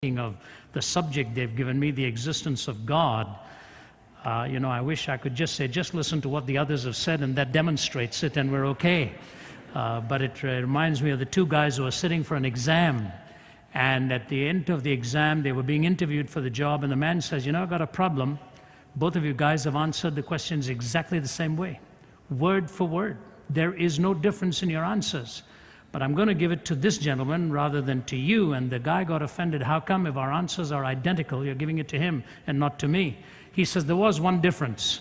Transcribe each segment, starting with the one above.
of the subject they've given me, the existence of God, I wish I could just say, just listen to what the others have said and that demonstrates it and we're okay. But it reminds me of the two guys who were sitting for an exam, and at the end of the exam they were being interviewed for the job, and the man says, I've got a problem. Both of you guys have answered the questions exactly the same way, word for word. There is no difference in your answers. But I'm going to give it to this gentleman rather than to you. And the guy got offended. How come, if our answers are identical, you're giving it to him and not to me? He says there was one difference.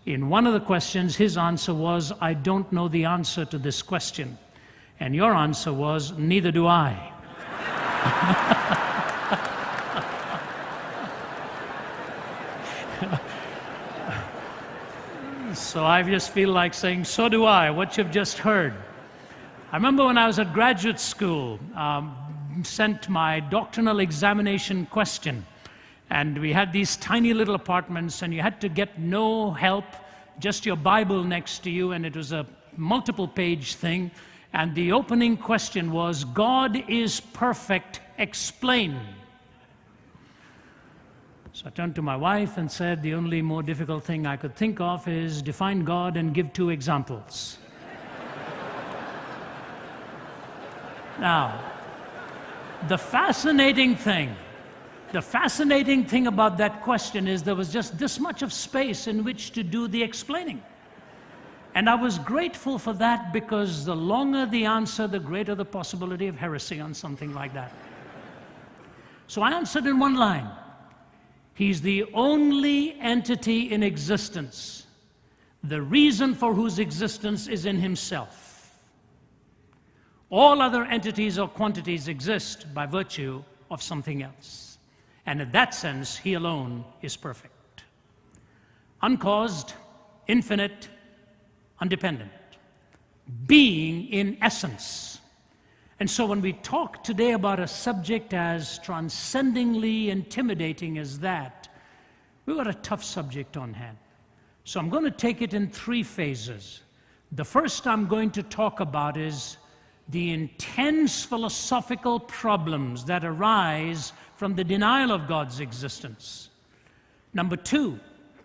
In one of the questions, his answer was, I don't know the answer to this question. And your answer was, neither do I. So I just feel like saying, so do I, what you've just heard. I remember when I was at graduate school, sent my doctrinal examination question, and we had these tiny little apartments, and you had to get no help, just your Bible next to you, and it was a multiple page thing, and the opening question was, God is perfect, explain. So I turned to my wife and said, the only more difficult thing I could think of is define God and give 2 examples. Now, the fascinating thing about that question is there was just this much of space in which to do the explaining. And I was grateful for that, because the longer the answer, the greater the possibility of heresy on something like that. So I answered in one line. He's the only entity in existence, the reason for whose existence is in himself. All other entities or quantities exist by virtue of something else. And in that sense, he alone is perfect. Uncaused, infinite, undependent. Being in essence. And so when we talk today about a subject as transcendingly intimidating as that, we've got a tough subject on hand. So I'm going to take it in 3 phases. The first I'm going to talk about is the intense philosophical problems that arise from the denial of God's existence. Number 2,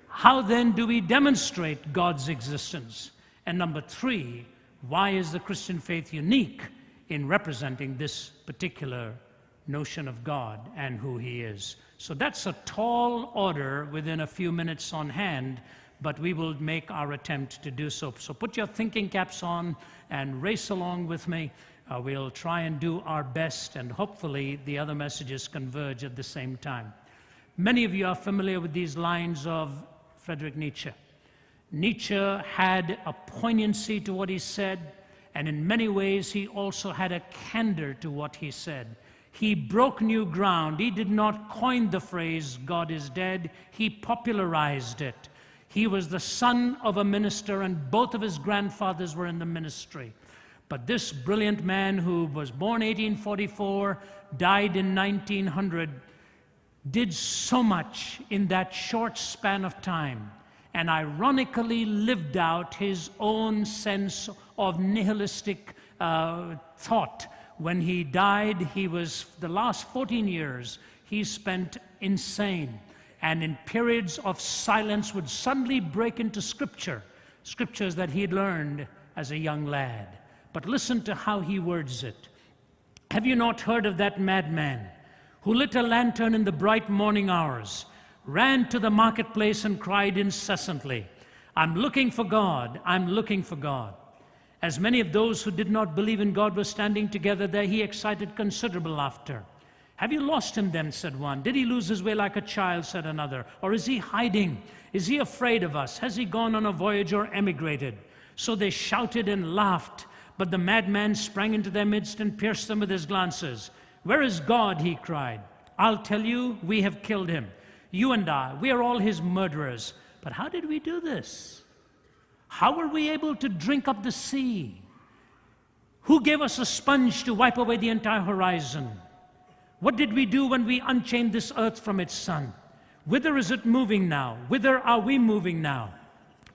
how then do we demonstrate God's existence? And number 3, why is the Christian faith unique in representing this particular notion of God and who He is? So that's a tall order within a few minutes on hand, but we will make our attempt to do so. So put your thinking caps on and race along with me. We'll try and do our best, and hopefully the other messages converge at the same time. Many of you are familiar with these lines of Friedrich Nietzsche. Nietzsche had a poignancy to what he said, and in many ways he also had a candor to what he said. He broke new ground. He did not coin the phrase, God is dead. He popularized it. He was the son of a minister, and both of his grandfathers were in the ministry. But this brilliant man, who was born 1844, died in 1900, did so much in that short span of time, and ironically lived out his own sense of nihilistic thought. When he died, the last 14 years, he spent insane, and in periods of silence would suddenly break into scriptures that he had learned as a young lad. But listen to how he words it. Have you not heard of that madman who lit a lantern in the bright morning hours, ran to the marketplace and cried incessantly, I'm looking for God, I'm looking for God. As many of those who did not believe in God were standing together there, he excited considerable laughter. Have you lost him then, said one. Did he lose his way like a child, said another. Or is he hiding? Is he afraid of us? Has he gone on a voyage or emigrated? So they shouted and laughed, but the madman sprang into their midst and pierced them with his glances. Where is God? He cried. I'll tell you, we have killed him. You and I, we are all his murderers. But how did we do this? How were we able to drink up the sea? Who gave us a sponge to wipe away the entire horizon? What did we do when we unchained this earth from its sun? Whither is it moving now? Whither are we moving now?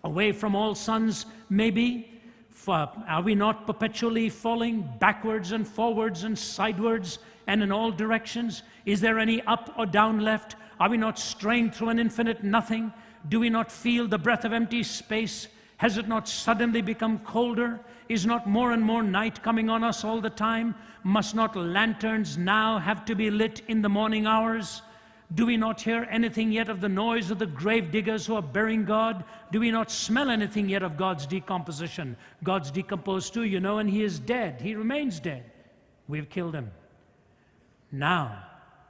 Away from all suns, maybe? Are we not perpetually falling backwards and forwards and sidewards and in all directions? Is there any up or down left? Are we not straying through an infinite nothing? Do we not feel the breath of empty space? Has it not suddenly become colder? Is not more and more night coming on us all the time? Must not lanterns now have to be lit in the morning hours? Do we not hear anything yet of the noise of the grave diggers who are burying God? Do we not smell anything yet of God's decomposition? God's decomposed too, you know, and he is dead. He remains dead. We've killed him. Now,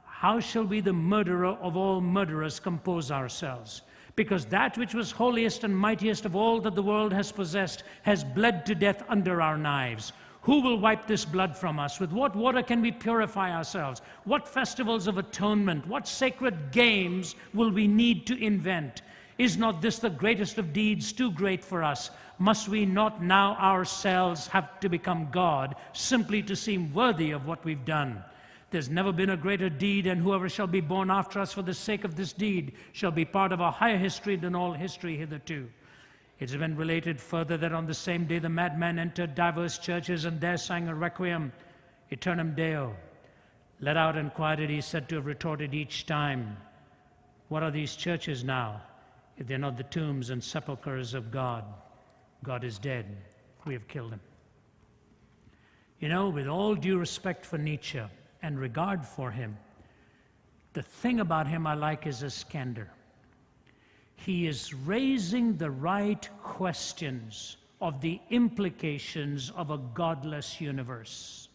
how shall we, the murderer of all murderers, compose ourselves? Because that which was holiest and mightiest of all that the world has possessed has bled to death under our knives. Who will wipe this blood from us? With what water can we purify ourselves? What festivals of atonement, what sacred games will we need to invent? Is not this the greatest of deeds, too great for us? Must we not now ourselves have to become God, simply to seem worthy of what we've done? There's never been a greater deed, and whoever shall be born after us for the sake of this deed shall be part of a higher history than all history hitherto. It has been related further that on the same day the madman entered diverse churches and there sang a requiem, Aeternam Deo. Let out and quieted, he said to have retorted each time, what are these churches now, if they're not the tombs and sepulchres of God? God is dead. We have killed him. You know, with all due respect for Nietzsche and regard for him, the thing about him I like is his candor. He is raising the right questions of the implications of a godless universe.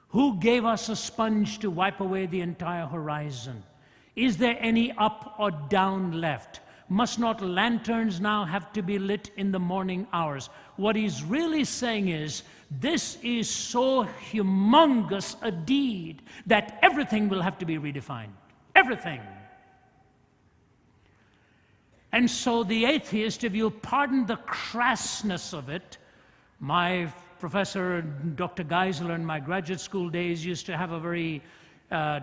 Who gave us a sponge to wipe away the entire horizon? Is there any up or down left? Must not lanterns now have to be lit in the morning hours? What he's really saying is, this is so humongous a deed that everything will have to be redefined. Everything. And so the atheist, if you'll pardon the crassness of it, my professor, Dr. Geisler, in my graduate school days used to have a very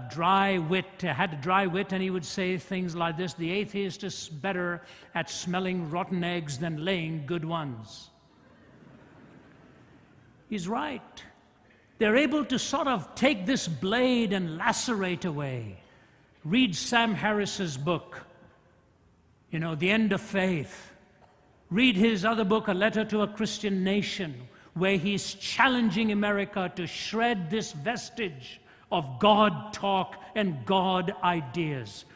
dry wit, had a dry wit, and he would say things like this: the atheist is better at smelling rotten eggs than laying good ones. He's right. They're able to sort of take this blade and lacerate away. Read Sam Harris's book, you know, The End of Faith. Read his other book, A Letter to a Christian Nation, where he's challenging America to shred this vestige of God talk and God ideas.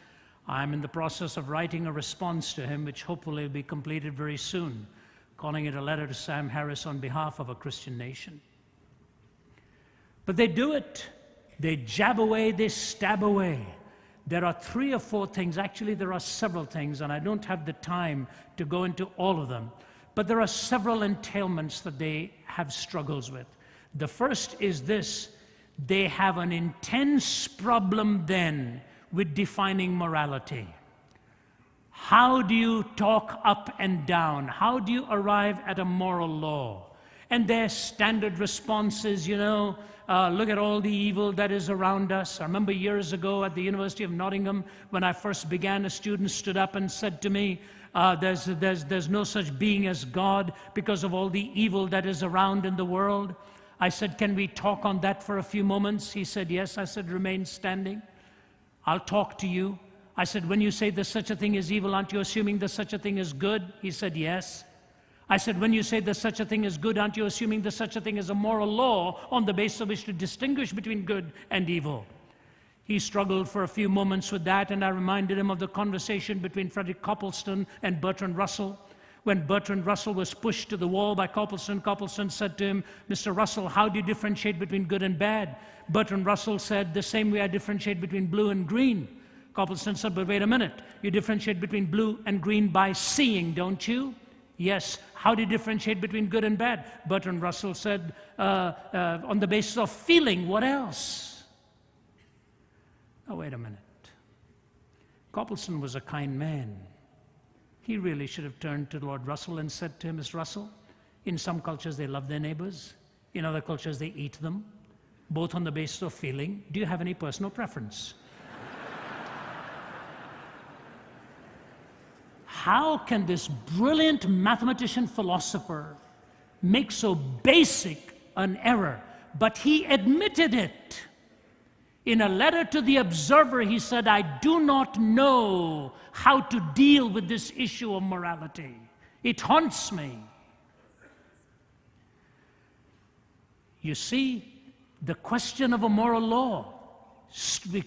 I'm in the process of writing a response to him, which hopefully will be completed very soon, calling it A Letter to Sam Harris on behalf of a Christian nation. But they do it. They jab away, they stab away. There are 3 or 4 things, actually there are several things, and I don't have the time to go into all of them, but there are several entailments that they have struggles with. The first is this: they have an intense problem then with defining morality. How do you talk up and down? How do you arrive at a moral law? And their standard response is, you know, look at all the evil that is around us. I remember years ago at the University of Nottingham, when I first began, a student stood up and said to me, there's no such being as God because of all the evil that is around in the world. I said, can we talk on that for a few moments? He said, yes. I said, remain standing. I'll talk to you. I said, when you say there's such a thing as evil, aren't you assuming there's such a thing as good? He said, yes. I said, when you say there's such a thing as good, aren't you assuming there's such a thing as a moral law on the basis of which to distinguish between good and evil? He struggled for a few moments with that, and I reminded him of the conversation between Frederick Copleston and Bertrand Russell. When Bertrand Russell was pushed to the wall by Copleston, Copleston said to him, Mr. Russell, how do you differentiate between good and bad? Bertrand Russell said, the same way I differentiate between blue and green. Copleston said, but wait a minute, you differentiate between blue and green by seeing, don't you? Yes. How do you differentiate between good and bad? Bertrand Russell said, on the basis of feeling. What else? Now, wait a minute. Copleston was a kind man. He really should have turned to Lord Russell and said to him, Miss Russell, in some cultures they love their neighbors. In other cultures they eat them, both on the basis of feeling. Do you have any personal preference? How can this brilliant mathematician philosopher make so basic an error, but he admitted it. In a letter to the Observer, he said, I do not know how to deal with this issue of morality. It haunts me. You see, the question of a moral law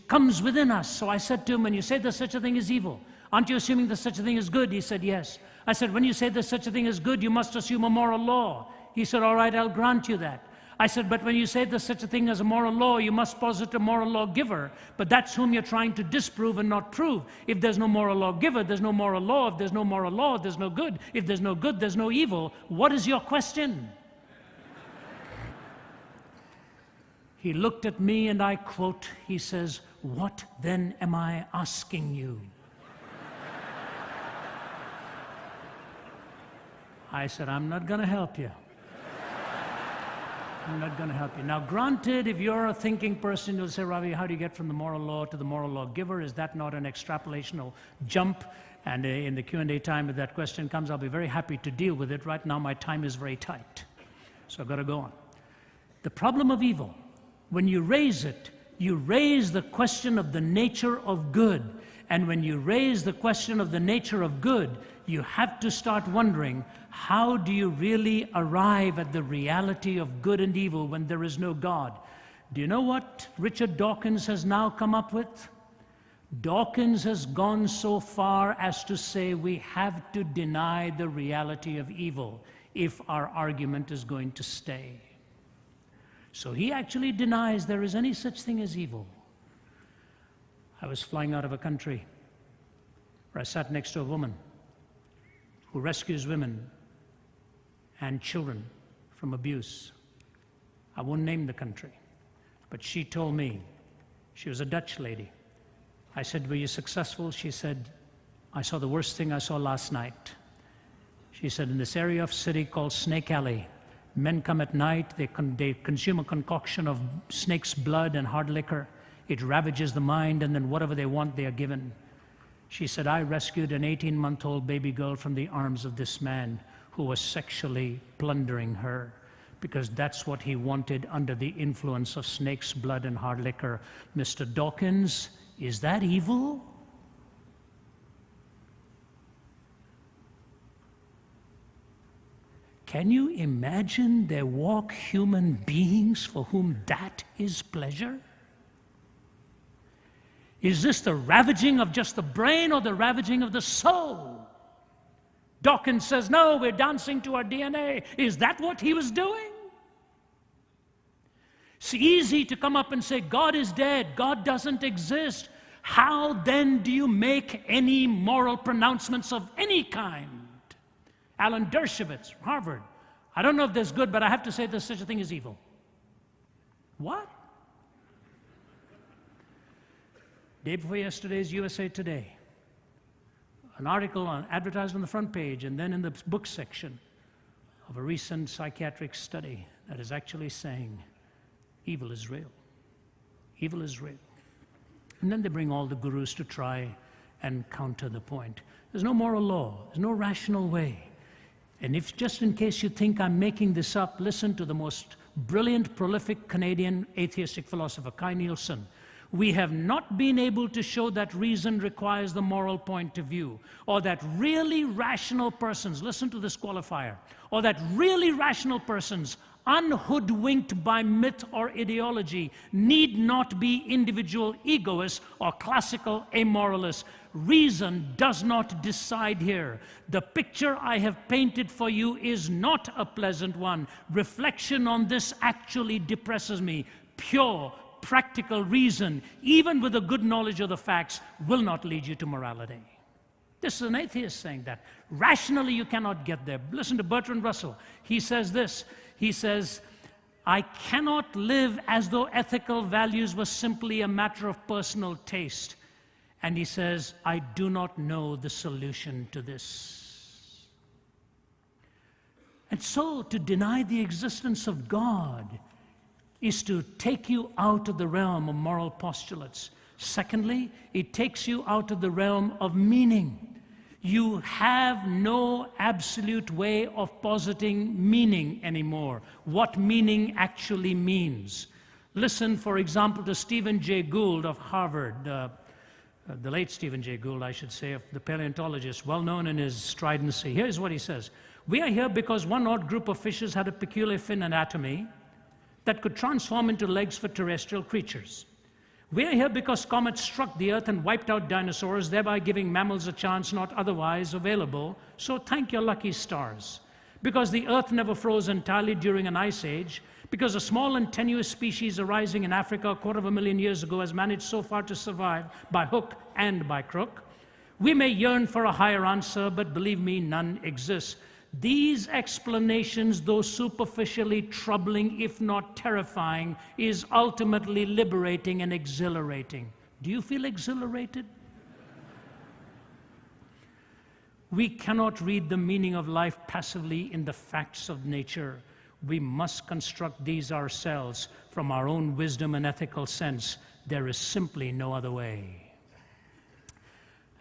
comes within us. So I said to him, when you say there's such a thing as evil, aren't you assuming there's such a thing as good? He said, yes. I said, when you say there's such a thing as good, you must assume a moral law. He said, all right, I'll grant you that. I said, but when you say there's such a thing as a moral law, you must posit a moral lawgiver. But that's whom you're trying to disprove and not prove. If there's no moral lawgiver, there's no moral law. If there's no moral law, there's no good. If there's no good, there's no evil. What is your question? He looked at me and I quote, he says, what then am I asking you? I said, I'm not going to help you. I'm not going to help you. Now, granted, if you're a thinking person, you'll say, Ravi, how do you get from the moral law to the moral lawgiver? Is that not an extrapolational jump? And in the Q&A time, if that question comes, I'll be very happy to deal with it. Right now, my time is very tight. So I've got to go on. The problem of evil, when you raise it, you raise the question of the nature of good. And when you raise the question of the nature of good, you have to start wondering, how do you really arrive at the reality of good and evil when there is no God? Do you know what Richard Dawkins has now come up with? Dawkins has gone so far as to say we have to deny the reality of evil if our argument is going to stay. So he actually denies there is any such thing as evil. I was flying out of a country where I sat next to a woman who rescues women and children from abuse. I won't name the country, but she told me, she was a Dutch lady. I said, were you successful? She said, I saw the worst thing I saw last night. She said, in this area of city called Snake Alley, men come at night, they consume a concoction of snake's blood and hard liquor. It ravages the mind, and then whatever they want, they are given. She said, I rescued an 18-month-old baby girl from the arms of this man who was sexually plundering her, because that's what he wanted under the influence of snake's blood and hard liquor. Mr. Dawkins, is that evil? Can you imagine there walk human beings for whom that is pleasure? Is this the ravaging of just the brain or the ravaging of the soul? Dawkins says, no, we're dancing to our DNA. Is that what he was doing? It's easy to come up and say, God is dead, God doesn't exist. How then do you make any moral pronouncements of any kind? Alan Dershowitz, Harvard. I don't know if there's good, but I have to say there's such a thing as evil. What? Day before yesterday's USA Today. An article advertised on the front page and then in the book section of a recent psychiatric study that is actually saying evil is real. Evil is real. And then they bring all the gurus to try and counter the point. There's no moral law. There's no rational way. And if just in case you think I'm making this up, listen to the most brilliant, prolific Canadian atheistic philosopher, Kai Nielsen. We have not been able to show that reason requires the moral point of view, or that really rational persons, listen to this qualifier, or that really rational persons, unhoodwinked by myth or ideology, need not be individual egoists or classical amoralists. Reason does not decide here. The picture I have painted for you is not a pleasant one. Reflection on this actually depresses me. Pure, practical reason, even with a good knowledge of the facts, will not lead you to morality. This is an atheist saying that. Rationally, you cannot get there. Listen to Bertrand Russell. He says this. He says, I cannot live as though ethical values were simply a matter of personal taste. And he says, I do not know the solution to this. And so, to deny the existence of God is to take you out of the realm of moral postulates. Secondly, it takes you out of the realm of meaning. You have no absolute way of positing meaning anymore, what meaning actually means. Listen, for example, to Stephen Jay Gould of Harvard, the late Stephen Jay Gould, I should say, the paleontologist, well known in his stridency. Here's what he says. We are here because one odd group of fishes had a peculiar fin anatomy that could transform into legs for terrestrial creatures. We are here because comets struck the earth and wiped out dinosaurs, thereby giving mammals a chance not otherwise available. So thank your lucky stars. Because the earth never froze entirely during an ice age, because a small and tenuous species arising in Africa 250,000 years ago has managed so far to survive by hook and by crook. We may yearn for a higher answer, but believe me, none exists. These explanations, though superficially troubling, if not terrifying, is ultimately liberating and exhilarating. Do you feel exhilarated? We cannot read the meaning of life passively in the facts of nature. We must construct these ourselves from our own wisdom and ethical sense. There is simply no other way.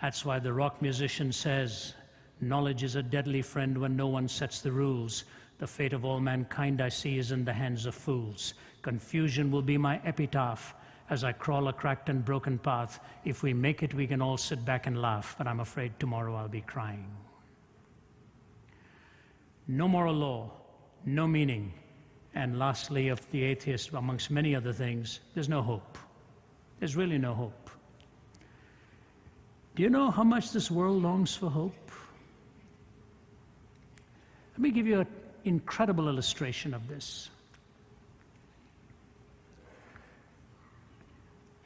That's why the rock musician says, knowledge is a deadly friend when no one sets the rules. The fate of all mankind I see is in the hands of fools. Confusion will be my epitaph as I crawl a cracked and broken path. If we make it, we can all sit back and laugh, but I'm afraid tomorrow I'll be crying. No moral law, no meaning, and lastly, of the atheist, amongst many other things, there's no hope. There's really no hope. Do you know how much this world longs for hope? Let me give you an incredible illustration of this.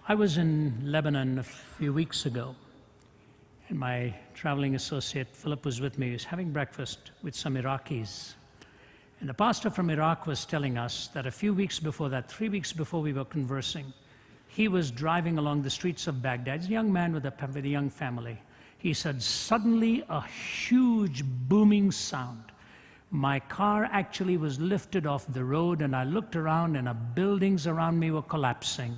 I was in Lebanon a few weeks ago, and my traveling associate, Philip, was with me. He was having breakfast with some Iraqis. And the pastor from Iraq was telling us that a few weeks before that, 3 weeks before we were conversing, he was driving along the streets of Baghdad. He's a young man with a young family. He said, suddenly a huge booming sound. My car actually was lifted off the road, and I looked around, and the buildings around me were collapsing.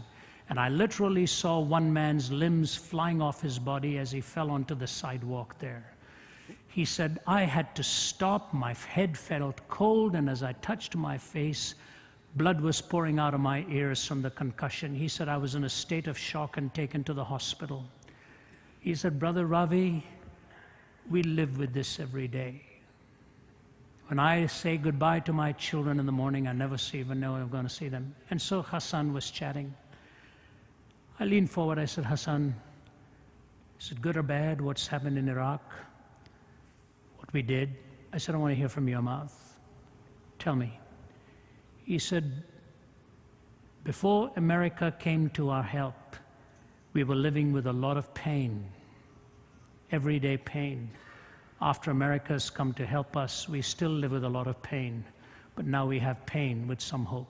And I literally saw one man's limbs flying off his body as he fell onto the sidewalk there. He said, I had to stop, my head felt cold, and as I touched my face, blood was pouring out of my ears from the concussion. He said, I was in a state of shock and taken to the hospital. He said, Brother Ravi, we live with this every day. When I say goodbye to my children in the morning, I never even know I'm going to see them. And so Hassan was chatting. I leaned forward, I said, Hassan, is it good or bad what's happened in Iraq? What we did? I said, I want to hear from your mouth. Tell me. He said, before America came to our help, we were living with a lot of pain, everyday pain. After America's come to help us, we still live with a lot of pain, but now we have pain with some hope.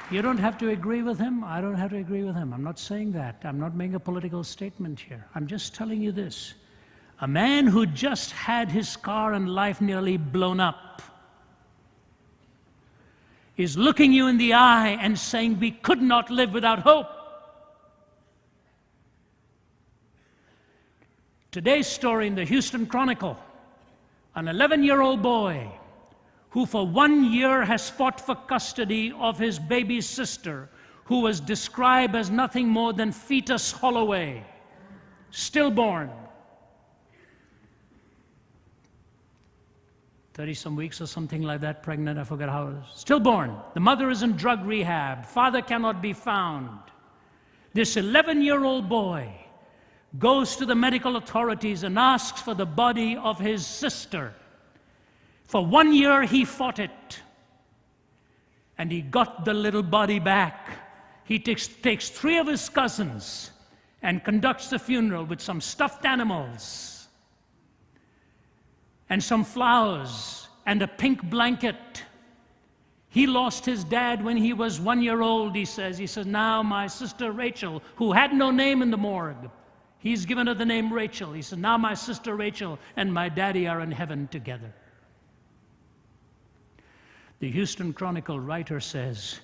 You don't have to agree with him. I don't have to agree with him. I'm not saying that. I'm not making a political statement here. I'm just telling you this. A man who just had his car and life nearly blown up is looking you in the eye and saying, we could not live without hope. Today's story in the Houston Chronicle, an 11-year-old boy who for 1 year has fought for custody of his baby sister, who was described as nothing more than fetus Holloway, stillborn. 30-some weeks or something like that, pregnant, I forget how it was. Stillborn. The mother is in drug rehab. Father cannot be found. This 11-year-old boy goes to the medical authorities and asks for the body of his sister. For 1 year, he fought it. And he got the little body back. He takes 3 of his cousins and conducts the funeral with some stuffed animals and some flowers and a pink blanket. He lost his dad when he was 1 year old, he says. He says, now my sister Rachel, who had no name in the morgue, he's given her the name Rachel. He said, now my sister Rachel and my daddy are in heaven together. The Houston Chronicle writer says,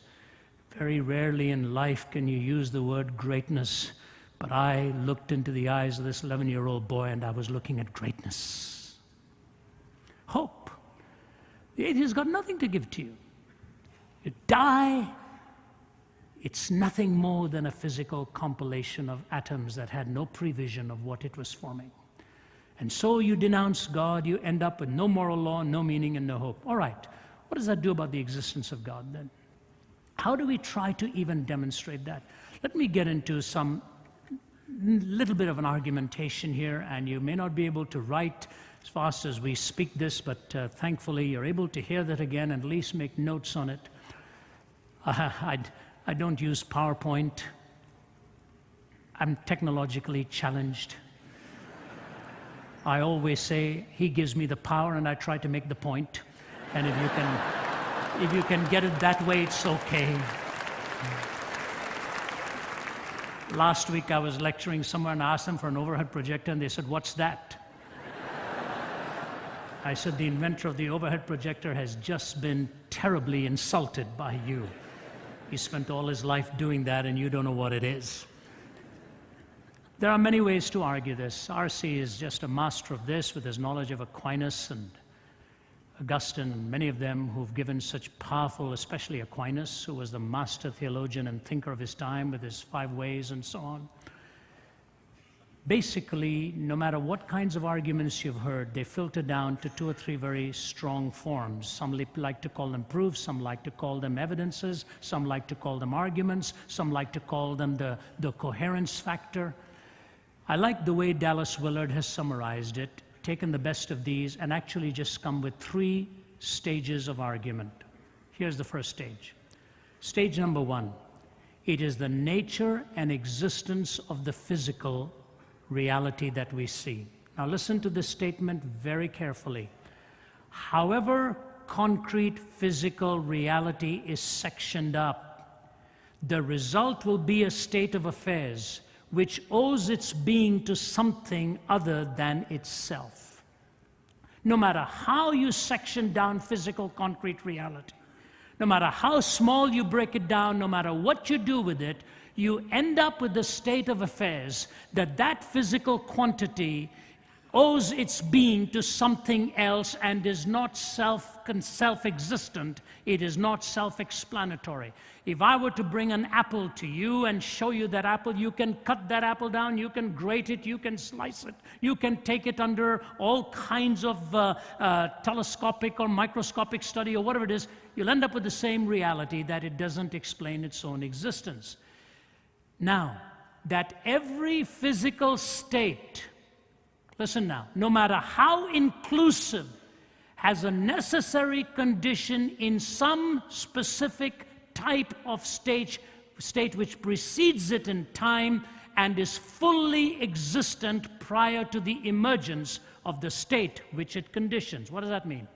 very rarely in life can you use the word greatness, but I looked into the eyes of this 11-year-old boy and I was looking at greatness. Hope. The atheist got nothing to give to you. You die, it's nothing more than a physical compilation of atoms that had no prevision of what it was forming. And so you denounce God, you end up with no moral law, no meaning, and no hope. All right, what does that do about the existence of God then? How do we try to even demonstrate that? Let me get into some little bit of an argumentation here, and you may not be able to write as fast as we speak this, but thankfully you're able to hear that again and at least make notes on it. I don't use PowerPoint. I'm technologically challenged. I always say, he gives me the power and I try to make the point. And if you can get it that way, it's okay. Last week I was lecturing somewhere and I asked them for an overhead projector and they said, "What's that?" I said, "The inventor of the overhead projector has just been terribly insulted by you. He spent all his life doing that and you don't know what it is." There are many ways to argue this. R.C. is just a master of this with his knowledge of Aquinas and Augustine, and many of them who've given such powerful, especially Aquinas, who was the master theologian and thinker of his time with his 5 ways and so on. Basically, no matter what kinds of arguments you've heard, they filter down to 2 or 3 very strong forms. Some like to call them proofs, some like to call them evidences, some like to call them arguments, some like to call them the coherence factor. I like the way Dallas Willard has summarized it, taken the best of these and actually just come with 3 stages of argument. Here's the first stage. Stage number 1, it is the nature and existence of the physical reality that we see. Now listen to this statement very carefully. However concrete physical reality is sectioned up, the result will be a state of affairs which owes its being to something other than itself. No matter how you section down physical concrete reality, no matter how small you break it down, no matter what you do with it, you end up with the state of affairs that that physical quantity owes its being to something else and is not self-existent. It is not self-explanatory. If I were to bring an apple to you and show you that apple, you can cut that apple down, you can grate it, you can slice it, you can take it under all kinds of telescopic or microscopic study or whatever it is, you'll end up with the same reality that it doesn't explain its own existence. Now, that every physical state, listen now, no matter how inclusive, has a necessary condition in some specific type of state which precedes it in time and is fully existent prior to the emergence of the state which it conditions. What does that mean?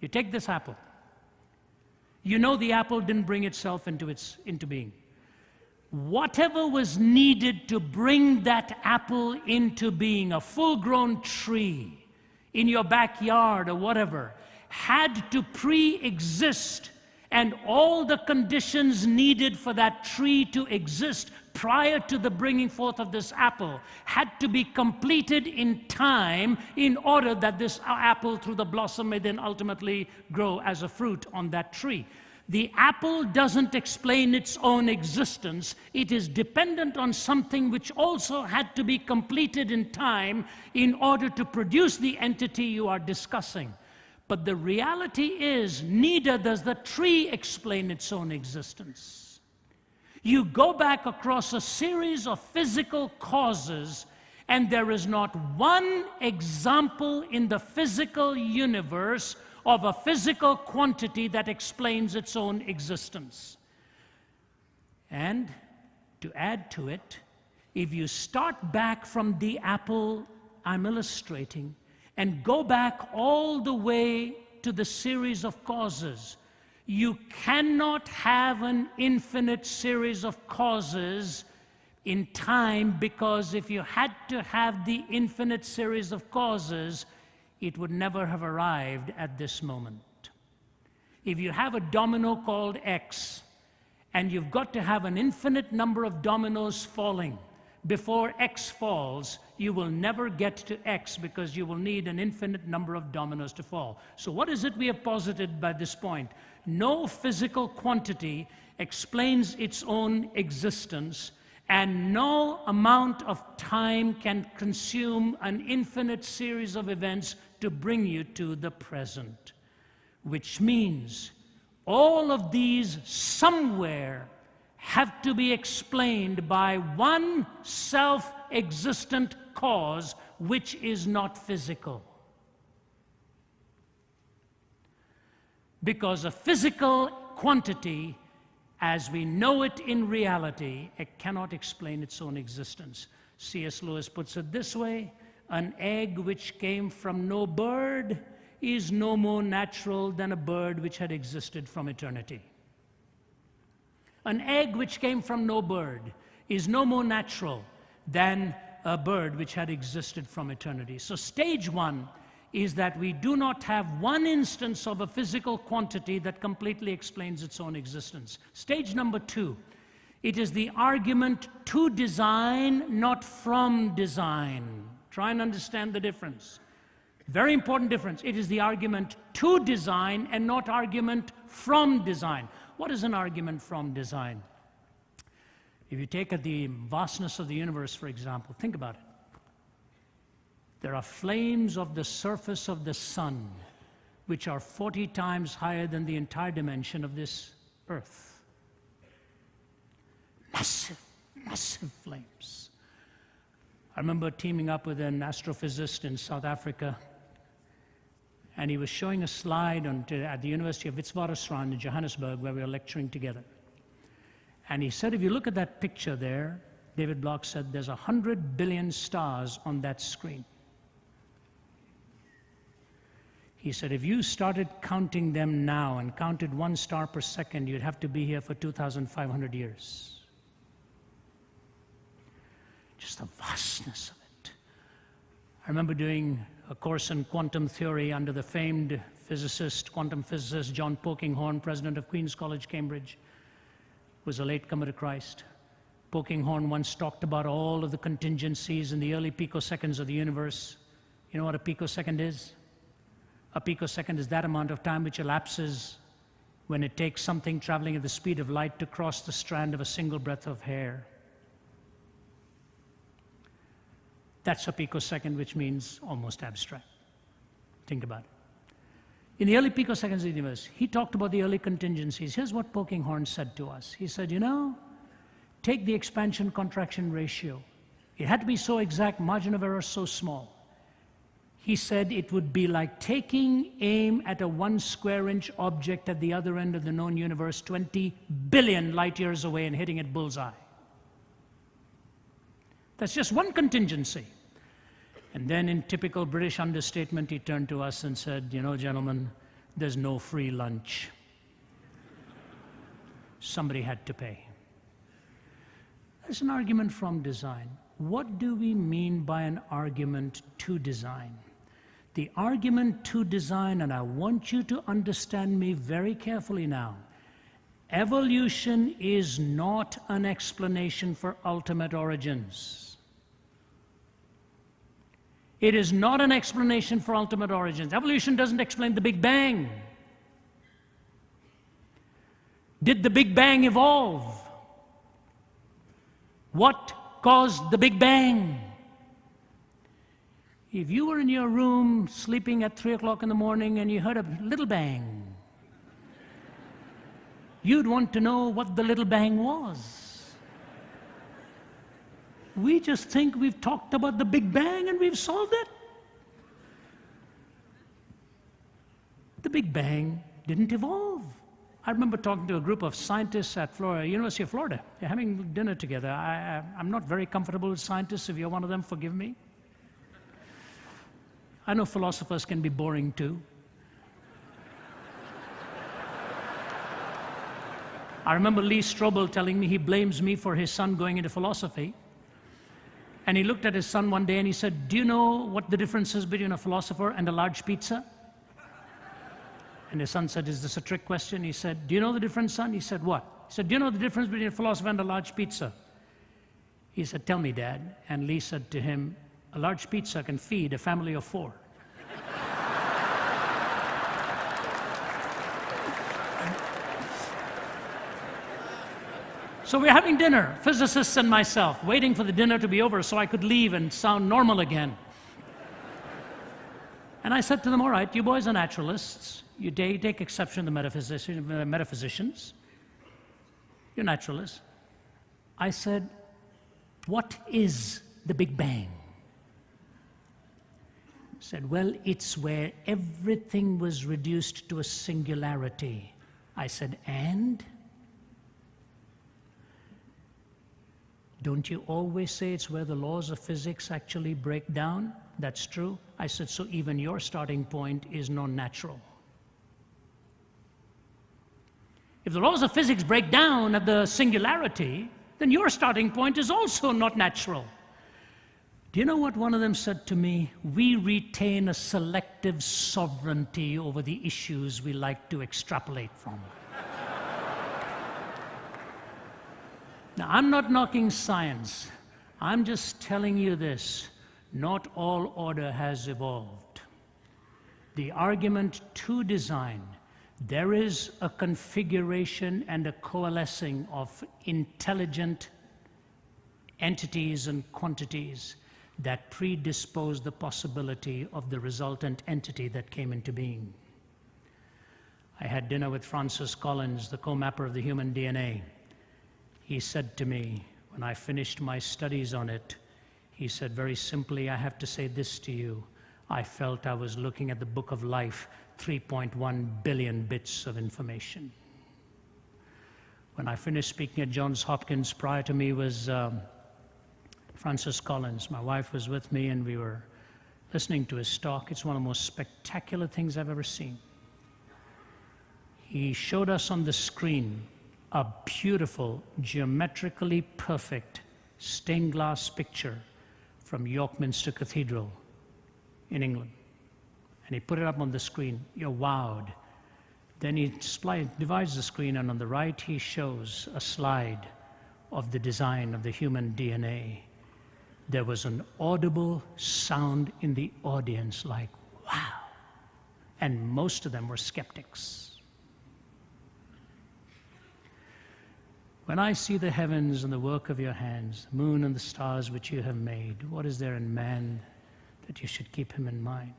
You take this apple. You know the apple didn't bring itself into being. Whatever was needed to bring that apple into being, a full-grown tree in your backyard or whatever, had to pre-exist, and all the conditions needed for that tree to exist prior to the bringing forth of this apple had to be completed in time in order that this apple through the blossom may then ultimately grow as a fruit on that tree. The apple doesn't explain its own existence. It is dependent on something which also had to be completed in time in order to produce the entity you are discussing. But the reality is, neither does the tree explain its own existence. You go back across a series of physical causes, and there is not one example in the physical universe of a physical quantity that explains its own existence. And to add to it, if you start back from the apple I'm illustrating and go back all the way to the series of causes, you cannot have an infinite series of causes in time, because if you had to have the infinite series of causes, it would never have arrived at this moment. if you have a domino called X, and you've got to have an infinite number of dominoes falling before X falls, you will never get to X because you will need an infinite number of dominoes to fall. So what is it we have posited by this point? No physical quantity explains its own existence, and no amount of time can consume an infinite series of events to bring you to the present. Which means all of these somewhere have to be explained by one self-existent cause which is not physical. Because a physical quantity, as we know it in reality, it cannot explain its own existence. C.S. Lewis puts it this way: an egg which came from no bird is no more natural than a bird which had existed from eternity. An egg which came from no bird is no more natural than a bird which had existed from eternity. So stage one is that we do not have one instance of a physical quantity that completely explains its own existence. Stage number two, it is the argument to design, not from design. Try and understand the difference. Very important difference. It is the argument to design and not argument from design. What is an argument from design? If you take the vastness of the universe, for example, think about it. There are flames of the surface of the sun which are 40 times higher than the entire dimension of this earth. Massive, massive flames. I remember teaming up with an astrophysicist in South Africa, and he was showing a slide at the University of Witwatersrand in Johannesburg, where we were lecturing together. And he said, if you look at that picture there, David Bloch said, there's 100 billion stars on that screen. He said, if you started counting them now and counted 1 star per second, you'd have to be here for 2,500 years. Just the vastness of it. I remember doing a course in quantum theory under the famed quantum physicist John Polkinghorne, president of Queen's College, Cambridge, was a latecomer to Christ. Polkinghorne once talked about all of the contingencies in the early picoseconds of the universe. You know what a picosecond is? A picosecond is that amount of time which elapses when it takes something traveling at the speed of light to cross the strand of a single breath of hair. That's a picosecond, which means almost abstract. Think about it. In the early picoseconds of the universe, he talked about the early contingencies. Here's what Polkinghorne said to us. He said, you know, take the expansion-contraction ratio. It had to be so exact, margin of error so small. He said it would be like taking aim at a 1 square inch object at the other end of the known universe, 20 billion light years away, and hitting it bullseye. That's just one contingency. And then in typical British understatement, he turned to us and said, you know, gentlemen, there's no free lunch. Somebody had to pay. That's an argument from design. What do we mean by an argument to design? The argument to design, and I want you to understand me very carefully now, evolution is not an explanation for ultimate origins. It is not an explanation for ultimate origins. Evolution doesn't explain the Big Bang. Did the Big Bang evolve? What caused the Big Bang? If you were in your room sleeping at 3 o'clock in the morning and you heard a little bang, you'd want to know what the little bang was. We just think we've talked about the Big Bang and we've solved it. The Big Bang didn't evolve. I remember talking to a group of scientists at University of Florida. They're having dinner together. I'm not very comfortable with scientists. If you're one of them, forgive me. I know philosophers can be boring too. I remember Lee Strobel telling me he blames me for his son going into philosophy. And he looked at his son one day and he said, do you know what the difference is between a philosopher and a large pizza? And his son said, is this a trick question? He said, do you know the difference, son? He said, what? He said, do you know the difference between a philosopher and a large pizza? He said, tell me, Dad. And Lee said to him, a large pizza can feed a family of 4. So we're having dinner, physicists and myself, waiting for the dinner to be over so I could leave and sound normal again. And I said to them, all right, you boys are naturalists. You take exception to metaphysicians. You're naturalists. I said, what is the Big Bang? He said, well, it's where everything was reduced to a singularity. I said, and? Don't you always say it's where the laws of physics actually break down? That's true. I said, so even your starting point is non-natural. If the laws of physics break down at the singularity, then your starting point is also not natural. Do you know what one of them said to me? We retain a selective sovereignty over the issues we like to extrapolate from. Now, I'm not knocking science. I'm just telling you this. Not all order has evolved. The argument to design, there is a configuration and a coalescing of intelligent entities and quantities that predispose the possibility of the resultant entity that came into being. I had dinner with Francis Collins, the co-mapper of the human DNA. He said to me, when I finished my studies on it, he said very simply, I have to say this to you. I felt I was looking at the book of life, 3.1 billion bits of information. When I finished speaking at Johns Hopkins, prior to me was Francis Collins. My wife was with me and we were listening to his talk. It's one of the most spectacular things I've ever seen. He showed us on the screen a beautiful, geometrically perfect stained glass picture from York Minster Cathedral in England. And he put it up on the screen. You're wowed. Then he divides the screen, and on the right he shows a slide of the design of the human DNA. There was an audible sound in the audience like, wow. And most of them were skeptics. When I see the heavens and the work of your hands, the moon and the stars which you have made, what is there in man that you should keep him in mind?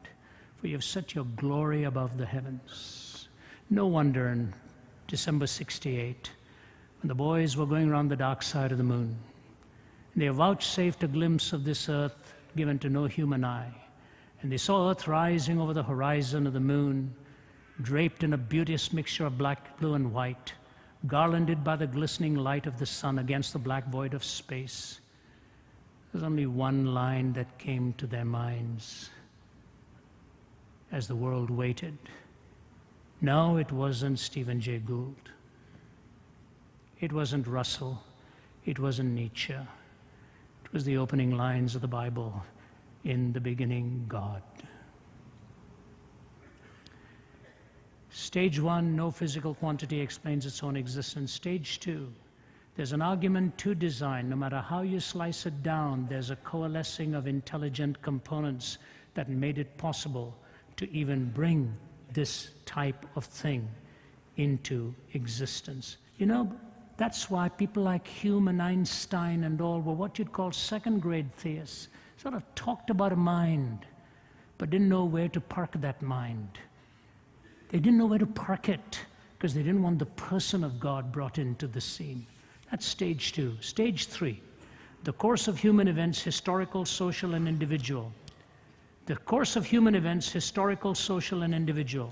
For you have set your glory above the heavens. No wonder in December '68, when the boys were going around the dark side of the moon, they vouchsafed a glimpse of this earth given to no human eye, and they saw earth rising over the horizon of the moon, draped in a beauteous mixture of black, blue, and white, garlanded by the glistening light of the sun against the black void of space. There's only one line that came to their minds as the world waited. No, it wasn't Stephen Jay Gould. It wasn't Russell. It wasn't Nietzsche. It was the opening lines of the Bible. In the beginning, God. Stage 1, no physical quantity explains its own existence. Stage 2, there's an argument to design. No matter how you slice it down, there's a coalescing of intelligent components that made it possible to even bring this type of thing into existence. You know, that's why people like Hume and Einstein and all were what you'd call second-grade theists. Sort of talked about a mind, but didn't know where to park that mind. They didn't know where to park it because they didn't want the person of God brought into the scene. That's stage 2. Stage 3, the course of human events, historical, social, and individual. The course of human events, historical, social, and individual,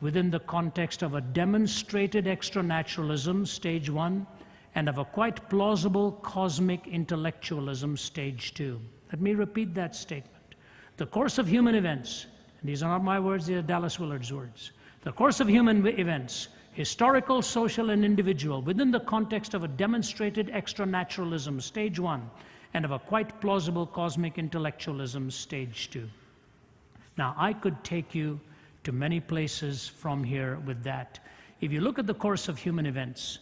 within the context of a demonstrated extranaturalism, stage 1, and of a quite plausible cosmic intellectualism, stage 2. Let me repeat that statement. The course of human events, and these are not my words, they are Dallas Willard's words. The course of human events, historical, social, and individual, within the context of a demonstrated extranaturalism, stage 1, and of a quite plausible cosmic intellectualism, stage 2. Now, I could take you to many places from here with that. If you look at the course of human events,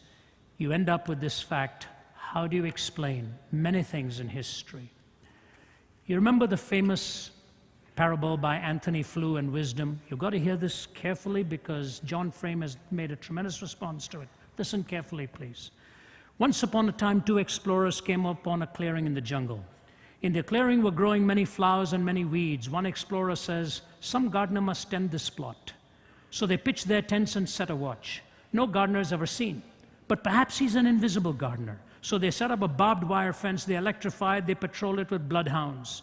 you end up with this fact. How do you explain many things in history? You remember the famous parable by Anthony Flew and Wisdom? You've got to hear this carefully because John Frame has made a tremendous response to it. Listen carefully, please. Once upon a time, two explorers came upon a clearing in the jungle. In the clearing were growing many flowers and many weeds. One explorer says, "Some gardener must tend this plot." So they pitched their tents and set a watch. No gardener is ever seen, but perhaps he's an invisible gardener. So they set up a barbed wire fence, they electrified, they patrol it with bloodhounds.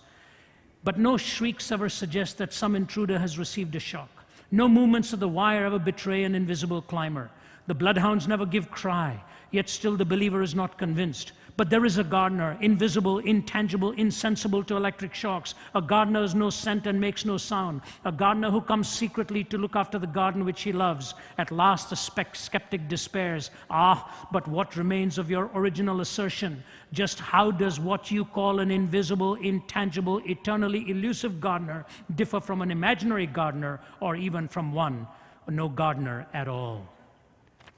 But no shrieks ever suggest that some intruder has received a shock. No movements of the wire ever betray an invisible climber. The bloodhounds never give cry, yet still the believer is not convinced. But there is a gardener, invisible, intangible, insensible to electric shocks. A gardener has no scent and makes no sound. A gardener who comes secretly to look after the garden which he loves. At last the skeptic despairs. Ah, but what remains of your original assertion? Just how does what you call an invisible, intangible, eternally elusive gardener differ from an imaginary gardener, or even from one, or no gardener at all?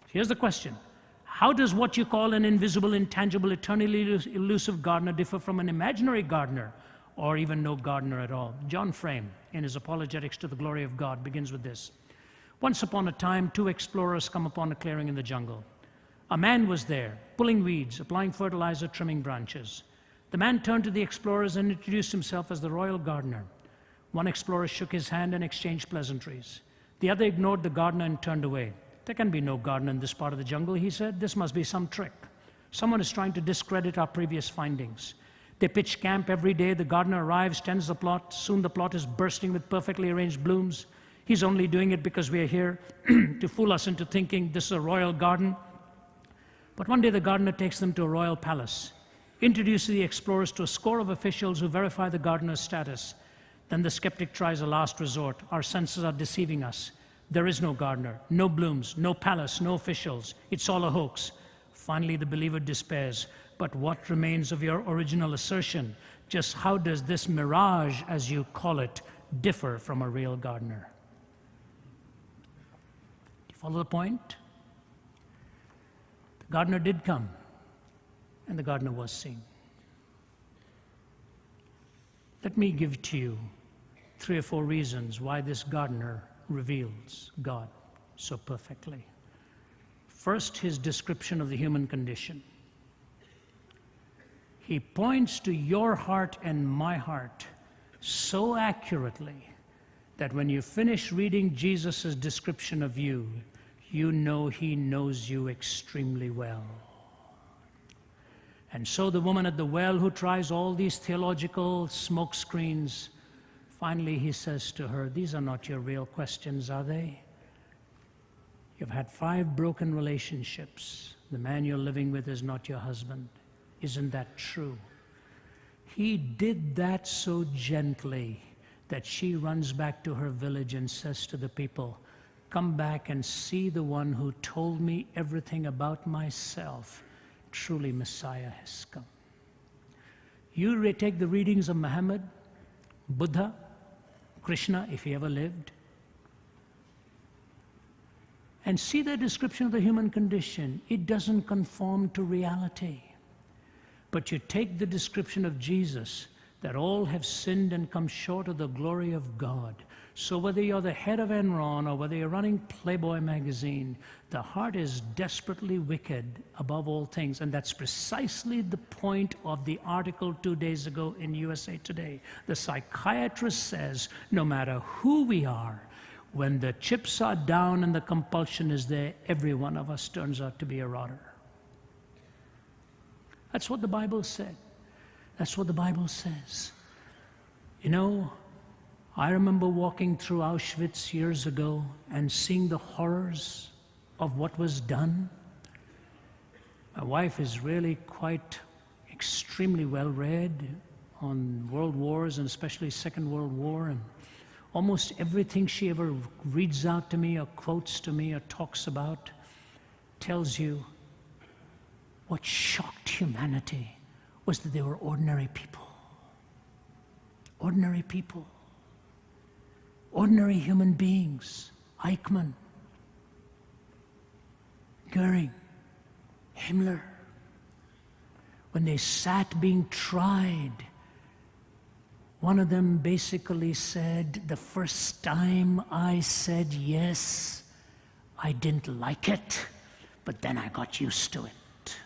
Here's the question. How does what you call an invisible, intangible, eternally elusive gardener differ from an imaginary gardener, or even no gardener at all? John Frame, in his Apologetics to the Glory of God, begins with this. Once upon a time, two explorers come upon a clearing in the jungle. A man was there, pulling weeds, applying fertilizer, trimming branches. The man turned to the explorers and introduced himself as the royal gardener. One explorer shook his hand and exchanged pleasantries. The other ignored the gardener and turned away. "There can be no gardener in this part of the jungle," he said. "This must be some trick. Someone is trying to discredit our previous findings." They pitch camp every day. The gardener arrives, tends the plot. Soon the plot is bursting with perfectly arranged blooms. He's only doing it because we are here to fool us into thinking this is a royal garden. But one day the gardener takes them to a royal palace, introduces the explorers to a score of officials who verify the gardener's status. Then the skeptic tries a last resort. Our senses are deceiving us. There is no gardener, no blooms, no palace, no officials. It's all a hoax. Finally, the believer despairs. But what remains of your original assertion? Just how does this mirage, as you call it, differ from a real gardener? Do you follow the point? The gardener did come, and the gardener was seen. Let me give to you 3 or 4 reasons why this gardener reveals God so perfectly. First, his description of the human condition. He points to your heart and my heart so accurately that when you finish reading Jesus' description of you, you know he knows you extremely well. And so the woman at the well who tries all these theological smoke screens, finally, he says to her, "These are not your real questions, are they? You've had 5 broken relationships. The man you're living with is not your husband. Isn't that true?" He did that so gently that she runs back to her village and says to the people, "Come back and see the one who told me everything about myself. Truly, Messiah has come." You take the readings of Muhammad, Buddha, Krishna, if he ever lived, and see their description of the human condition. It doesn't conform to reality. But you take the description of Jesus, that all have sinned and come short of the glory of God. So whether you're the head of Enron or whether you're running Playboy magazine, the heart is desperately wicked above all things. And that's precisely the point of the article 2 days ago in USA Today. The psychiatrist says, no matter who we are, when the chips are down and the compulsion is there, every one of us turns out to be a rotter. That's what the Bible said. That's what the Bible says. You know, I remember walking through Auschwitz years ago and seeing the horrors of what was done. My wife is really quite extremely well read on world wars, and especially Second World War, and almost everything she ever reads out to me or quotes to me or talks about tells you what shocked humanity was that they were ordinary people. Ordinary people. Ordinary human beings, Eichmann, Goering, Himmler, when they sat being tried, one of them basically said, the first time I said yes, I didn't like it, but then I got used to it,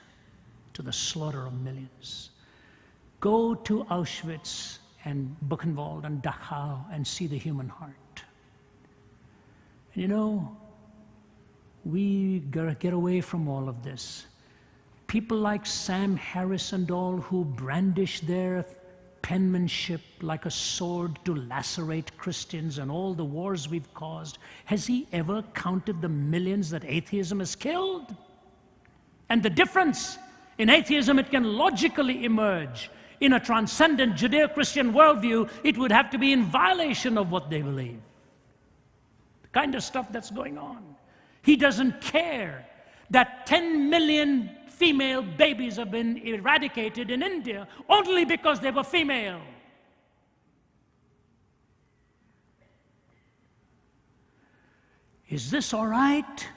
to the slaughter of millions. Go to Auschwitz and Buchenwald and Dachau and see the human heart. And you know, we gotta get away from all of this. People like Sam Harris and all who brandish their penmanship like a sword to lacerate Christians and all the wars we've caused, has he ever counted the millions that atheism has killed? And the difference in atheism, it can logically emerge. In a transcendent Judeo-Christian worldview, it would have to be in violation of what they believe. The kind of stuff that's going on. He doesn't care that 10 million female babies have been eradicated in India only because they were female. Is this all right?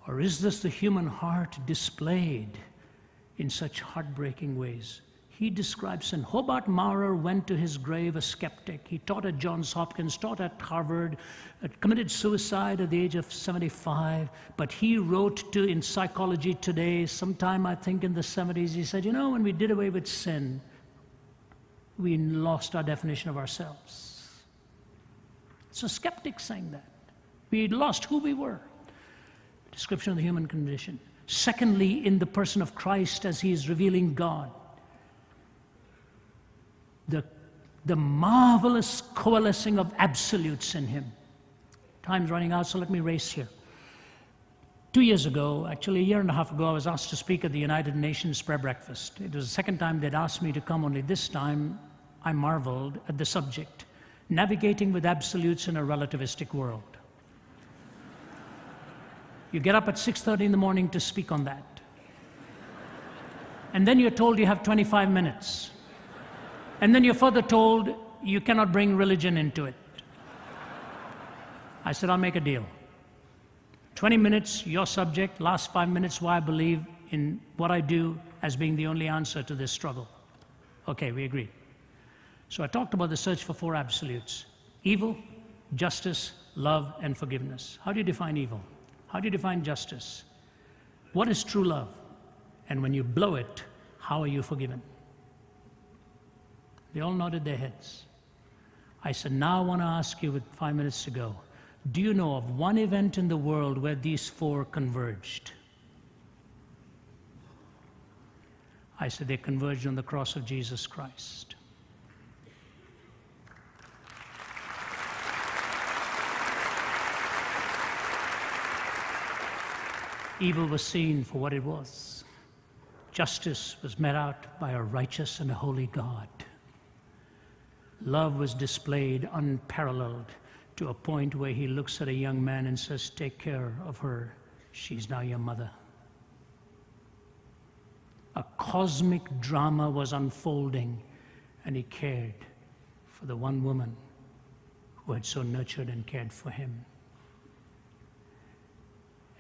Or is this the human heart displayed in such heartbreaking ways? He describes, and Hobart Maurer went to his grave a skeptic. He taught at Johns Hopkins, taught at Harvard, committed suicide at the age of 75, but he wrote in Psychology Today, sometime I think in the 70s, he said, you know, when we did away with sin, we lost our definition of ourselves. It's a skeptic saying that. We lost who we were. Description of the human condition. Secondly, in the person of Christ as he is revealing God, the marvelous coalescing of absolutes in him. Time's running out, so let me race here. 2 years ago, actually a year and a half ago, I was asked to speak at the United Nations prayer breakfast. It was the second time they'd asked me to come, only this time I marveled at the subject, navigating with absolutes in a relativistic world. You get up at 6:30 in the morning to speak on that. And then you're told you have 25 minutes. And then you're further told you cannot bring religion into it. I said, I'll make a deal. 20 minutes, your subject, last 5 minutes, why I believe in what I do as being the only answer to this struggle. Okay, we agreed. So I talked about the search for 4 absolutes: evil, justice, love, and forgiveness. How do you define evil? How do you define justice? What is true love? And when you blow it, how are you forgiven? They all nodded their heads. I said, now I want to ask you with 5 minutes to go, do you know of one event in the world where these 4 converged? I said, they converged on the cross of Jesus Christ. Evil was seen for what it was. Justice was met out by a righteous and a holy God. Love was displayed unparalleled to a point where he looks at a young man and says, take care of her. She's now your mother. A cosmic drama was unfolding, and he cared for the one woman who had so nurtured and cared for him.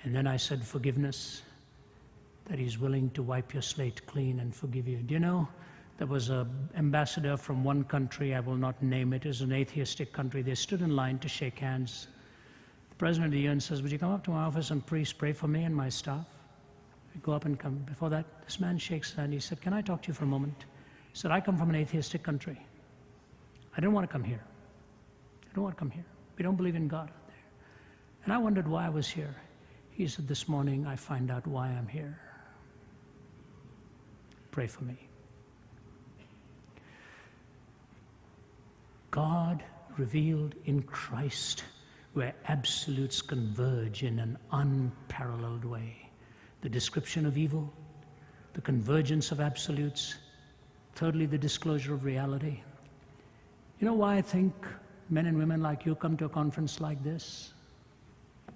And then I said, forgiveness, that he's willing to wipe your slate clean and forgive you. Do you know, there was an ambassador from one country, I will not name it, it's an atheistic country. They stood in line to shake hands. The president of the UN says, would you come up to my office and please pray for me and my staff? We go up and come. Before that, this man shakes his hand. He said, can I talk to you for a moment? He said, I come from an atheistic country. I don't want to come here. I don't want to come here. We don't believe in God out there. And I wondered why I was here. He said, this morning I find out why I'm here. Pray for me. God revealed in Christ, where absolutes converge in an unparalleled way. The description of evil, the convergence of absolutes, thirdly, the disclosure of reality. You know why I think men and women like you come to a conference like this? I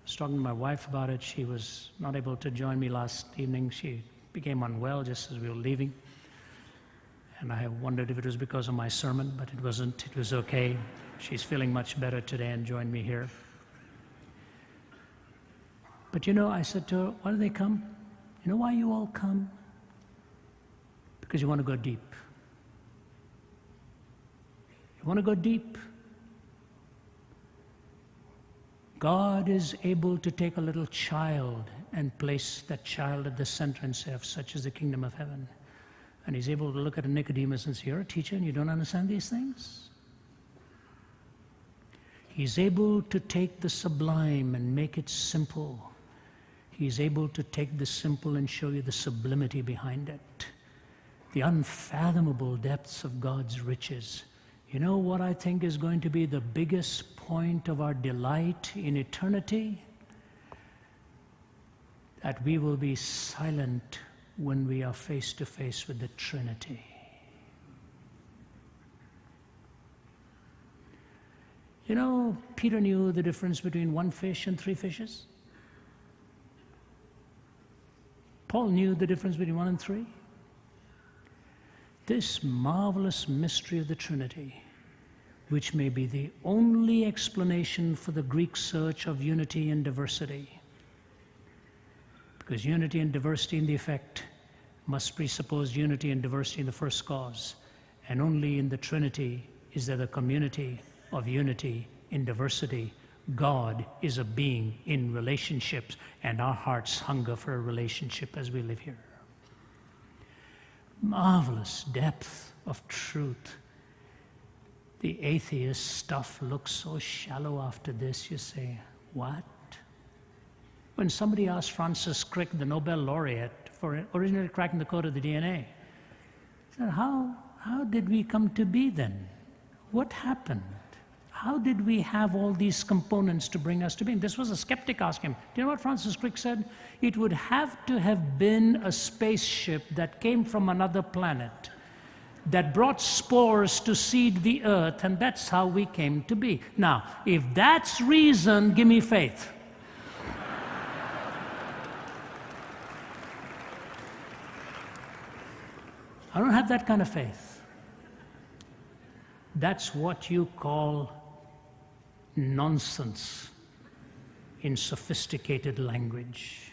was talking to my wife about it. She was not able to join me last evening. She became unwell just as we were leaving. And I wondered if it was because of my sermon, but it wasn't. It was okay. She's feeling much better today and joined me here. But you know, I said to her, why do they come? You know why you all come? Because you want to go deep. You want to go deep. God is able to take a little child and place that child at the center and say, such is the kingdom of heaven. And he's able to look at a Nicodemus and say, you're a teacher and you don't understand these things? He's able to take the sublime and make it simple. He's able to take the simple and show you the sublimity behind it. The unfathomable depths of God's riches. You know what I think is going to be the biggest point of our delight in eternity? That we will be silent when we are face to face with the Trinity. You know, Peter knew the difference between one fish and three fishes. Paul knew the difference between one and three. This marvelous mystery of the Trinity, which may be the only explanation for the Greek search of unity and diversity. Because unity and diversity in the effect must presuppose unity and diversity in the first cause. And only in the Trinity is there the community of unity in diversity. God is a being in relationships, and our hearts hunger for a relationship as we live here. Marvelous depth of truth. The atheist stuff looks so shallow after this. You say, what? When somebody asked Francis Crick, the Nobel laureate, for originally cracking the code of the DNA, he said, how did we come to be then? What happened? How did we have all these components to bring us to being? This was a skeptic asking him. Do you know what Francis Crick said? It would have to have been a spaceship that came from another planet, that brought spores to seed the earth, and that's how we came to be. Now, if that's reason, give me faith. I don't have that kind of faith. That's what you call nonsense in sophisticated language.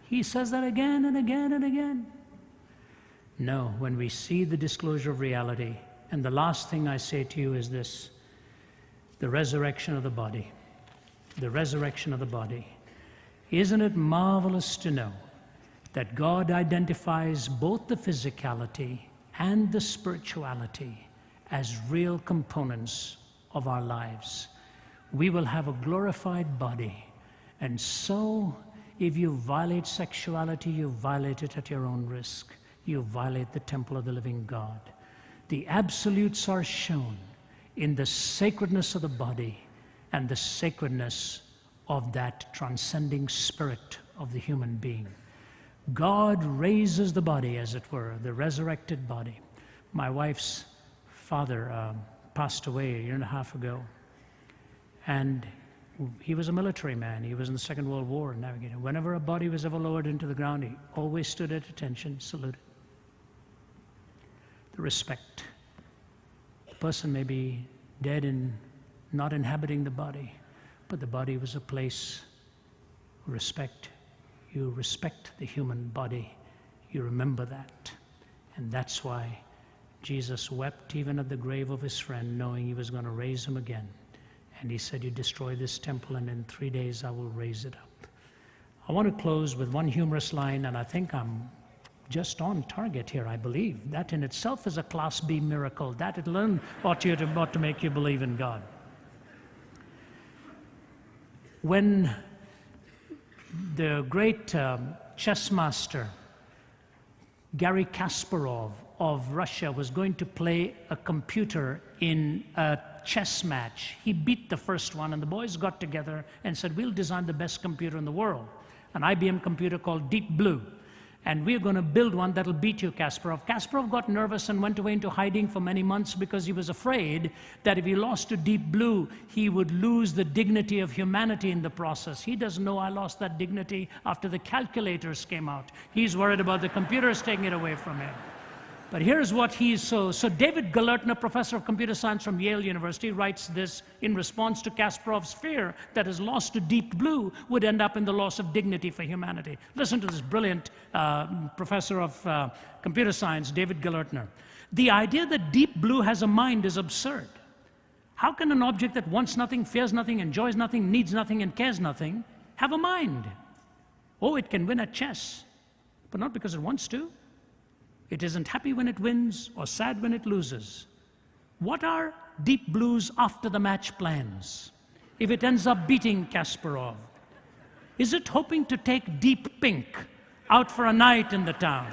He says that again and again and again. No, when we see the disclosure of reality, and the last thing I say to you is this, the resurrection of the body. The resurrection of the body. Isn't it marvelous to know that God identifies both the physicality and the spirituality as real components of our lives? We will have a glorified body, and so if you violate sexuality, you violate it at your own risk. You violate the temple of the living God. The absolutes are shown in the sacredness of the body and the sacredness of that transcending spirit of the human being. God raises the body, as it were, the resurrected body. My wife's father passed away a year and a half ago, and he was a military man. He was in the Second World War navigating. Whenever a body was ever lowered into the ground, he always stood at attention, saluted. The respect. The person may be dead and not inhabiting the body, but the body was a place of respect. You respect the human body. You remember that. And that's why Jesus wept even at the grave of his friend, knowing he was going to raise him again. And he said, you destroy this temple, and in 3 days I will raise it up. I want to close with one humorous line, and I think I'm just on target here, I believe. That in itself is a Class B miracle. That alone ought to make you believe in God. When the great chess master Garry Kasparov of Russia was going to play a computer in a chess match, he beat the first one, and the boys got together and said, we'll design the best computer in the world, an IBM computer called Deep Blue. And we're going to build one that'll beat you, Kasparov. Kasparov got nervous and went away into hiding for many months because he was afraid that if he lost to Deep Blue, he would lose the dignity of humanity in the process. He doesn't know I lost that dignity after the calculators came out. He's worried about the computers taking it away from him. But here's what so David Galertner, professor of computer science from Yale University, writes this in response to Kasparov's fear that his loss to Deep Blue would end up in the loss of dignity for humanity. Listen to this brilliant professor of computer science, David Galertner. The idea that Deep Blue has a mind is absurd. How can an object that wants nothing, fears nothing, enjoys nothing, needs nothing, and cares nothing have a mind? Oh, it can win at chess, but not because it wants to. It isn't happy when it wins or sad when it loses. What are Deep Blue's after-the-match plans if it ends up beating Kasparov? Is it hoping to take Deep Pink out for a night in the town?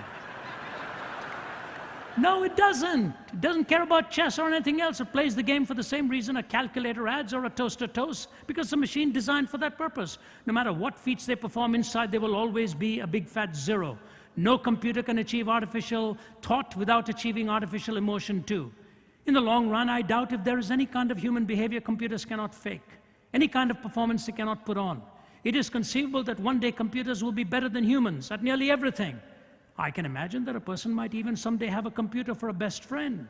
No, it doesn't. It doesn't care about chess or anything else. It plays the game for the same reason a calculator adds or a toaster toasts, because it's a machine designed for that purpose. No matter what feats they perform inside, there will always be a big fat zero. No computer can achieve artificial thought without achieving artificial emotion too. In the long run, I doubt if there is any kind of human behavior computers cannot fake, any kind of performance they cannot put on. It is conceivable that one day computers will be better than humans at nearly everything. I can imagine that a person might even someday have a computer for a best friend.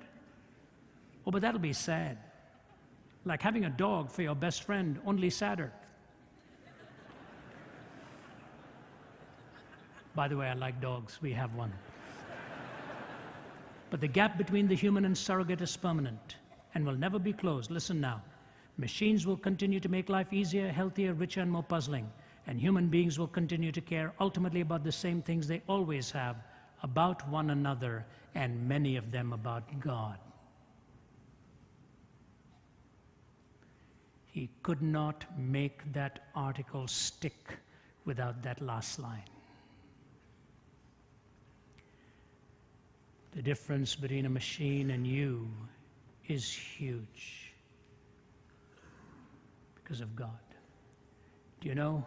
Oh, but that'll be sad. Like having a dog for your best friend, only sadder. By the way, I like dogs. We have one. But the gap between the human and surrogate is permanent and will never be closed. Listen now. Machines will continue to make life easier, healthier, richer, and more puzzling. And human beings will continue to care ultimately about the same things they always have, about one another, and many of them about God. He could not make that article stick without that last line. The difference between a machine and you is huge because of God. Do you know,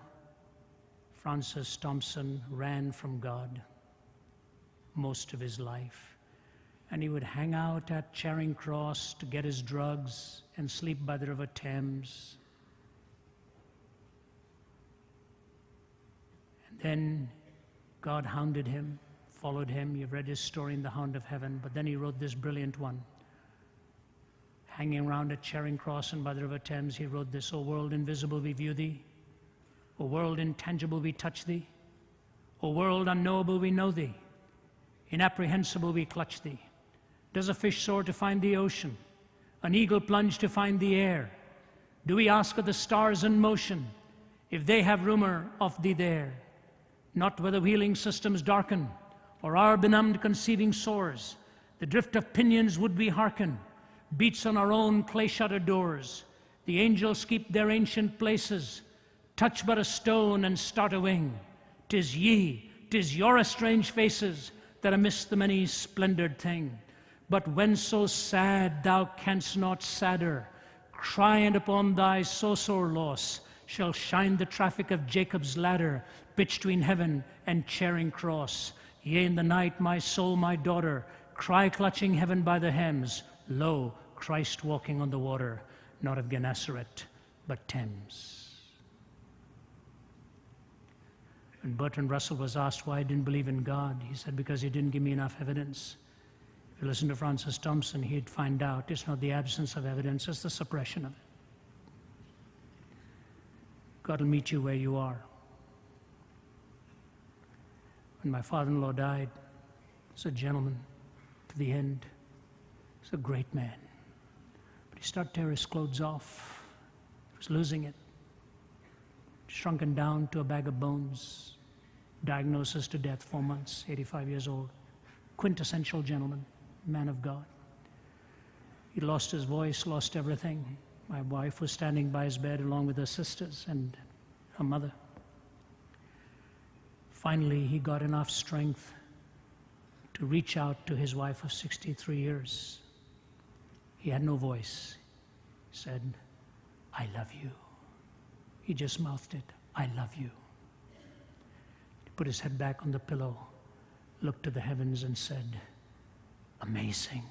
Francis Thompson ran from God most of his life, and he would hang out at Charing Cross to get his drugs and sleep by the River Thames. And then God hounded him, followed him. You've read his story in The Hound of Heaven, but then he wrote this brilliant one. Hanging around at Charing Cross and by the River Thames, he wrote this: O world invisible, we view thee. O world intangible, we touch thee. O world unknowable, we know thee. Inapprehensible, we clutch thee. Does a fish soar to find the ocean? An eagle plunge to find the air? Do we ask of the stars in motion if they have rumor of thee there? Not whether wheeling systems darken, or our benumbed conceiving soars. The drift of pinions would we hearken, beats on our own clay-shuttered doors. The angels keep their ancient places, touch but a stone and start a wing. 'Tis ye, 'tis your estranged faces that amiss the many splendored thing. But when so sad thou canst not sadder, crying upon thy so sore loss, shall shine the traffic of Jacob's ladder, between heaven and Charing Cross. Yea, in the night, my soul, my daughter, cry clutching heaven by the hems, lo, Christ walking on the water, not of Gennesaret, but Thames. When Bertrand Russell was asked why he didn't believe in God, he said, because he didn't give me enough evidence. If you listen to Francis Thompson, he'd find out it's not the absence of evidence, it's the suppression of it. God will meet you where you are. When my father-in-law died, he was a gentleman to the end. He was a great man. But he started to tear his clothes off. He was losing it. Shrunken down to a bag of bones. Diagnosis to death, 4 months, 85 years old. Quintessential gentleman, man of God. He lost his voice, lost everything. My wife was standing by his bed along with her sisters and her mother. Finally, he got enough strength to reach out to his wife of 63 years. He had no voice. He said, I love you. He just mouthed it, I love you. He put his head back on the pillow, looked to the heavens and said, amazing,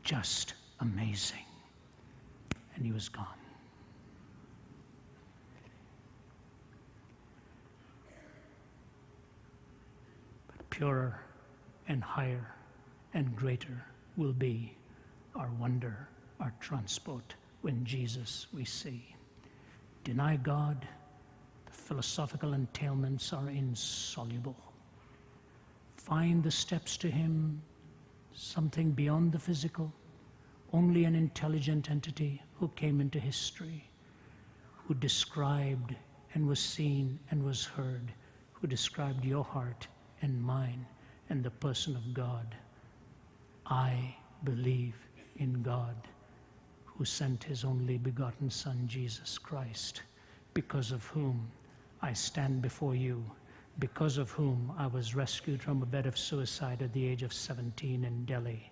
just amazing. And he was gone. But purer and higher and greater will be our wonder, our transport when Jesus we see. Deny God, the philosophical entailments are insoluble. Find the steps to Him, something beyond the physical, only an intelligent entity who came into history, who described and was seen and was heard, who described your heart and mine and the person of God. I believe in God, who sent His only begotten Son, Jesus Christ, because of whom I stand before you, because of whom I was rescued from a bed of suicide at the age of 17 in Delhi,